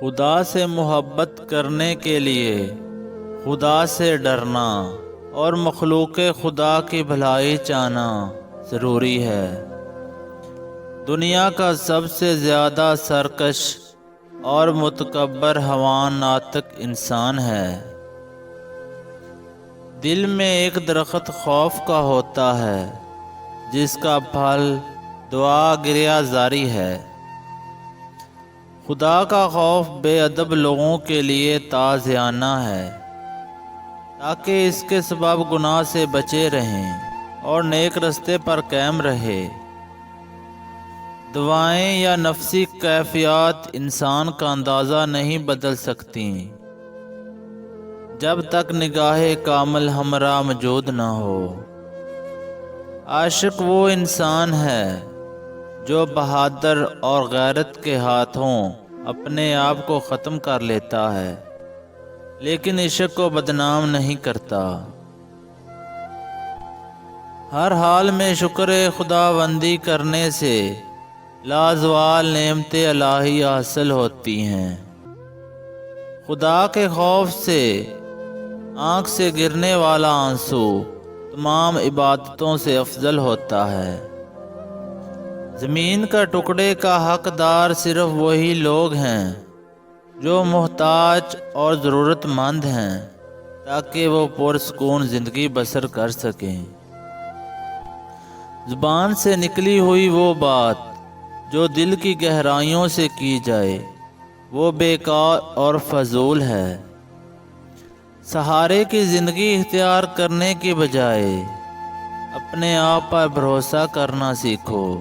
خدا سے محبت کرنے کے لیے خدا سے ڈرنا اور مخلوق خدا کی بھلائی چاہنا ضروری ہے۔ دنیا کا سب سے زیادہ سرکش اور متکبر حیوان ناطق انسان ہے۔ دل میں ایک درخت خوف کا ہوتا ہے جس کا پھل دعا گریہ زاری ہے۔ خدا کا خوف بے ادب لوگوں کے لیے تازیانہ ہے تاکہ اس کے سبب گناہ سے بچے رہیں اور نیک رستے پر قائم رہے۔ دعائیں یا نفسی کیفیات انسان کا اندازہ نہیں بدل سکتی جب تک نگاہ کامل ہمراہ موجود نہ ہو۔ عاشق وہ انسان ہے جو بہادر اور غیرت کے ہاتھوں اپنے آپ کو ختم کر لیتا ہے لیکن عشق کو بدنام نہیں کرتا۔ ہر حال میں شکر خداوندی کرنے سے لازوال نعمت الہی حاصل ہوتی ہیں۔ خدا کے خوف سے آنکھ سے گرنے والا آنسو تمام عبادتوں سے افضل ہوتا ہے۔ زمین کا ٹکڑے کا حقدار صرف وہی لوگ ہیں جو محتاج اور ضرورت مند ہیں تاکہ وہ پرسکون زندگی بسر کر سکیں۔ زبان سے نکلی ہوئی وہ بات جو دل کی گہرائیوں سے کی جائے وہ بیکار اور فضول ہے۔ سہارے کی زندگی اختیار کرنے کے بجائے اپنے آپ پر بھروسہ کرنا سیکھو۔